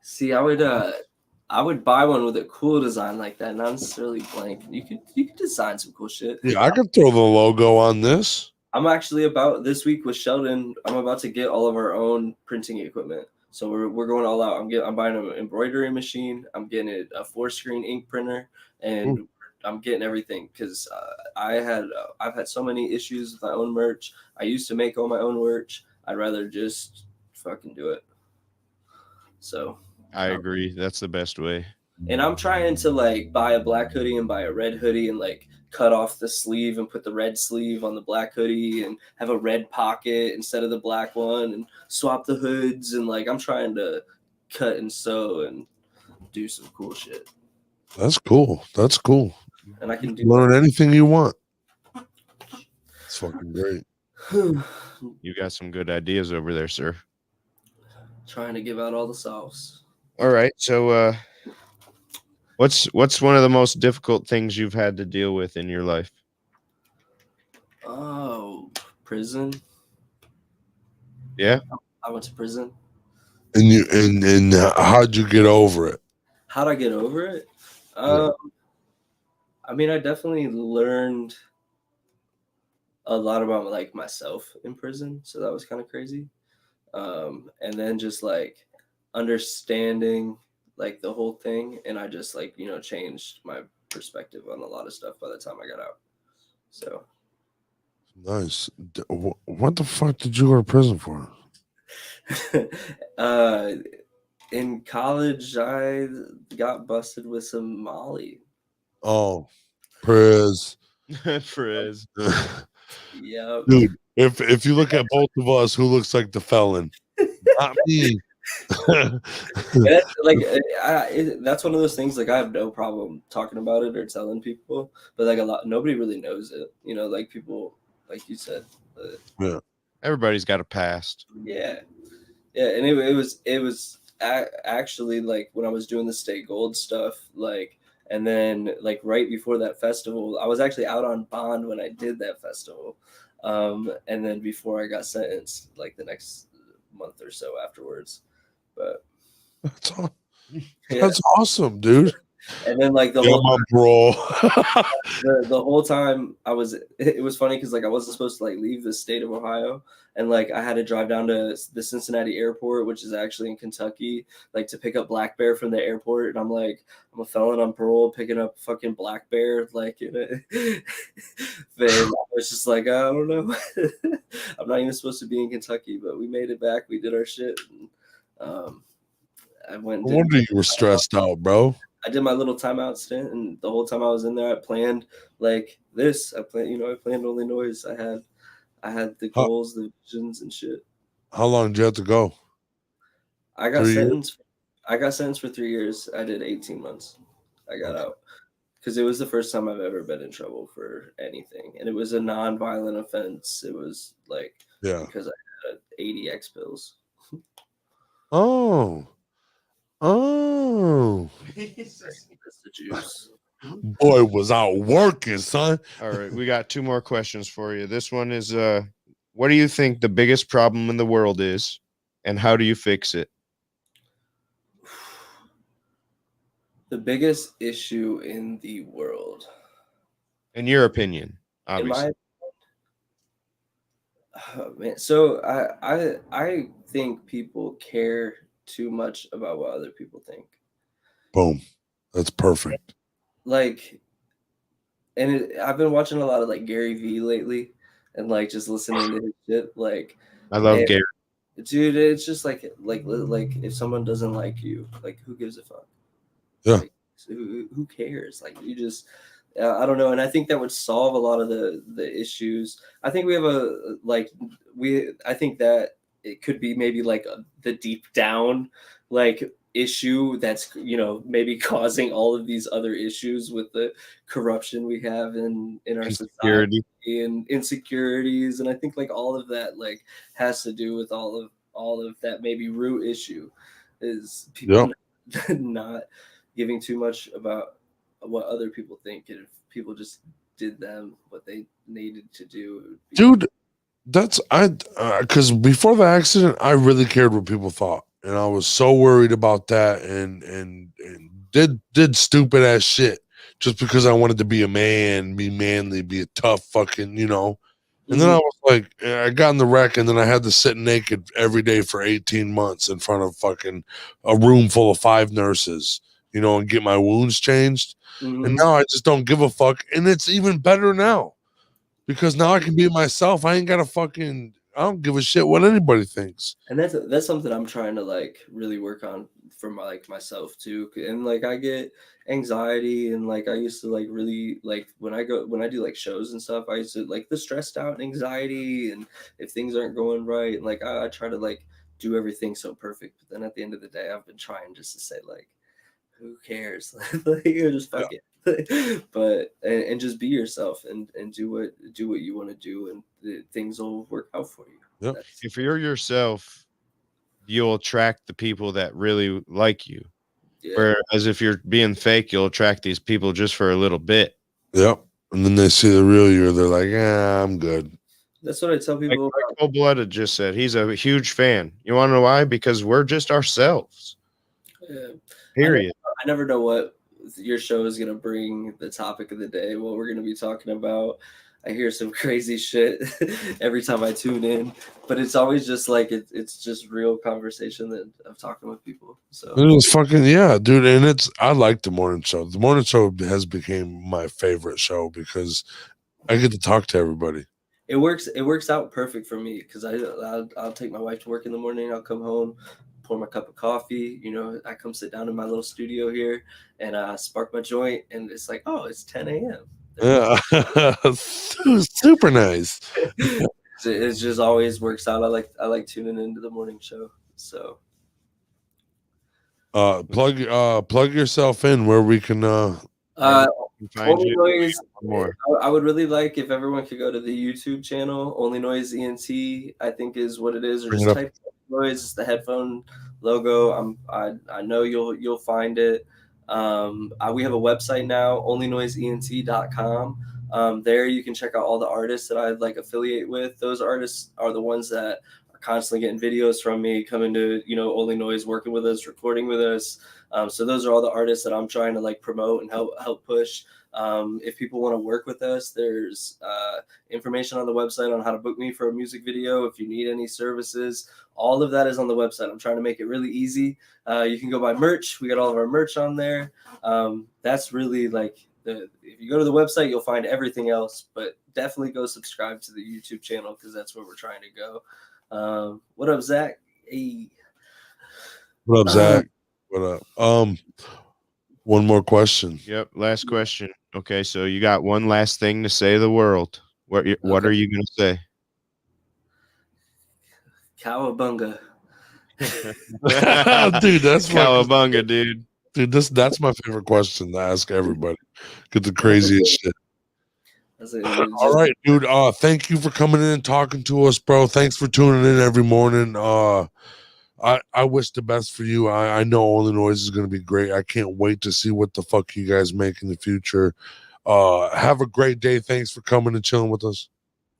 See, I would buy one with a cool design like that, not necessarily blank. You could design some cool shit. Yeah, I could throw the logo on this. I'm actually about this week with Sheldon. I'm about to get all of our own printing equipment. So we're going all out. I'm buying an embroidery machine. I'm getting a 4-screen ink printer, and I'm getting everything because I've had so many issues with my own merch. I used to make all my own merch. I'd rather just fucking do it. So I agree. That's the best way. And I'm trying to like buy a black hoodie and buy a red hoodie and like cut off the sleeve and put the red sleeve on the black hoodie and have a red pocket instead of the black one and swap the hoods. And like, I'm trying to cut and sew and do some cool shit. That's cool. That's cool. And I can learn anything you want. It's fucking great. You got some good ideas over there, sir. Trying to give out all the sauce. All right. So, what's one of the most difficult things you've had to deal with in your life? Oh, prison. Yeah. I went to prison. And how'd you get over it? How'd I get over it? I mean, I definitely learned a lot about like myself in prison, so that was kind of crazy. And then just like understanding like the whole thing, and I just like changed my perspective on a lot of stuff by the time I got out. So nice. What the fuck did you go to prison for? In college, I got busted with some Molly. Oh, Priz. Priz. Yeah, dude. If you look at both of us, who looks like the felon? Not me. That's, like that's one of those things. Like I have no problem talking about it or telling people, but like nobody really knows it. Like people, like you said. Yeah. Everybody's got a past. Yeah, and it was actually like when I was doing the state gold stuff, like, and then like right before that festival, I was actually out on bond when I did that festival, and then before I got sentenced, like the next month or so afterwards. But that's awesome, dude. And then like the Yeah, whole my bro. the whole time it was funny because like I wasn't supposed to like leave the state of Ohio, and like I had to drive down to the Cincinnati airport, which is actually in Kentucky, like to pick up Black Bear from the airport. And I'm like, I'm a felon on parole picking up fucking Black Bear, like then I was just like, I don't know. I'm not even supposed to be in Kentucky, but we made it back. We did our shit. And, I went. No wonder you were stressed out, bro. I did my little timeout stint, and the whole time I was in there, I planned like this. I planned OnlyNoise. I had the goals, the visions, and shit. How long did you have to go? I got sentenced. I got sentenced for 3 years. I did 18 months. I got out because it was the first time I've ever been in trouble for anything, and it was a non-violent offense. It was like because I had 80 X pills. Oh. That's the juice. Boy was out working, son. All right, we got 2 more questions for you. This one is what do you think the biggest problem in the world is, and how do you fix it? The biggest issue in the world, in your opinion, obviously. Oh, man. So I think people care too much about what other people think. Boom. That's perfect. Like, and I've been watching a lot of like Gary Vee lately, and like just listening to his shit. Like, I love Gary. Dude, it's just like if someone doesn't like you, like who gives a fuck? Yeah. Like, who cares? Like you just. I don't know, and I think that would solve a lot of the issues. I think we have I think that it could be maybe like the deep down like issue that's maybe causing all of these other issues with the corruption we have in our society and insecurities, and I think like all of that like has to do with all of that maybe root issue is people not giving too much about what other people think, and if people just did them what they needed to do. Dude, that's because before the accident, I really cared what people thought, and I was so worried about that, and did stupid ass shit just because I wanted to be a man, be manly, be a tough fucking, And then I was like, I got in the wreck, and then I had to sit naked every day for 18 months in front of fucking a room full of 5 nurses, and get my wounds changed. And now I just don't give a fuck. And it's even better now because now I can be myself. I don't give a shit what anybody thinks. And that's something I'm trying to like really work on for myself too. And like I get anxiety, and like I used to like really like when I do like shows and stuff, I used to like the stressed out and anxiety, and if things aren't going right, and like I try to like do everything so perfect. But then at the end of the day, I've been trying just to say like, who cares? Like, just fuck it. But and just be yourself and do what you want to do, and things will work out for you. Yep. If you're yourself, you'll attract the people that really like you. Yeah. Whereas if you're being fake, you'll attract these people just for a little bit. Yep. And then they see the real you, they're like, I'm good. That's what I tell people. Like Cold Blooded just said, he's a huge fan. You want to know why? Because we're just ourselves. Yeah. Period. I never know what your show is going to bring, the topic of the day, what we're going to be talking about. I hear some crazy shit every time I tune in, but it's always just like it's just real conversation that I'm talking with people. So it was fucking dude. And I like the morning show. The morning show has become my favorite show because I get to talk to everybody. It works out perfect for me because I'll take my wife to work in the morning. I'll come home, pour my cup of coffee. I come sit down in my little studio here and spark my joint, and it's like, oh, it's 10 a.m. Yeah, super nice. It just always works out. I like tuning into the morning show. So, plug yourself in where we can. Find OnlyNoise, more. I would really like if everyone could go to the YouTube channel. OnlyNoise ENT, I think is what it is, or just type noise. It's the headphone logo. I know you'll find it. We have a website now, OnlyNoiseENT.com. There you can check out all the artists that I like affiliate with. Those artists are the ones that are constantly getting videos from me, coming to, OnlyNoise, working with us, recording with us. So those are all the artists that I'm trying to like promote and help push. If people want to work with us, there's information on the website on how to book me for a music video. If you need any services, all of that is on the website. I'm trying to make it really easy. You can go buy merch. We got all of our merch on there. That's really like if you go to the website, you'll find everything else, but definitely go subscribe to the YouTube channel because that's where we're trying to go. What up, Zach? Hey. What up, Zach? What up? One more question. Yep, last question. Okay, so you got one last thing to say to the world. What are you gonna say? Cowabunga. Dude, that's Cowabunga, dude. Dude, that's my favorite question to ask everybody. Get the craziest shit. All right, dude. Thank you for coming in and talking to us, bro. Thanks for tuning in every morning. I wish the best for you. I know OnlyNoise is gonna be great. I can't wait to see what the fuck you guys make in the future. Have a great day. Thanks for coming and chilling with us.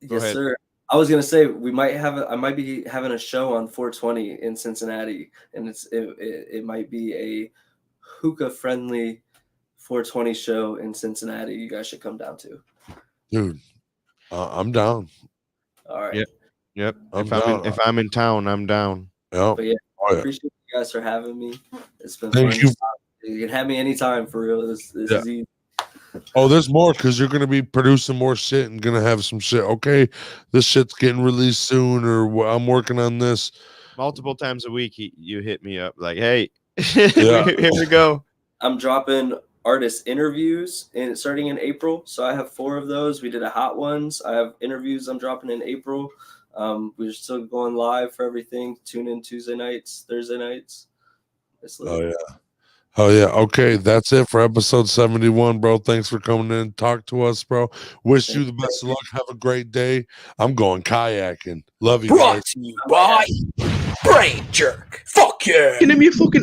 Yes, sir. I was gonna say I might be having a show on 420 in Cincinnati, and it might be a hookah friendly 420 show in Cincinnati. You guys should come down to. Dude, I'm down. All right. Yep. If I'm in town, I'm down. Yep. But yeah, I appreciate you guys for having me. It's been Thank fun. you. You can have me anytime for real. This is easy. Oh, there's more because you're gonna be producing more shit and gonna have some shit. Okay, this shit's getting released soon, or I'm working on this. Multiple times a week, you hit me up like, "Hey, here we go." I'm dropping artist interviews starting in April. So I have 4 of those. We did a hot ones. I have interviews I'm dropping in April. We're still going live for everything. Tune in Tuesday nights, Thursday nights. Oh yeah. Oh yeah. Okay, that's it for episode 71, bro. Thanks for coming in and talk to us, bro. Wish you the best of luck. Have a great day. I'm going kayaking. Love you guys. Brought to you by Brain Jerk. Fuck yeah. Give me a fucking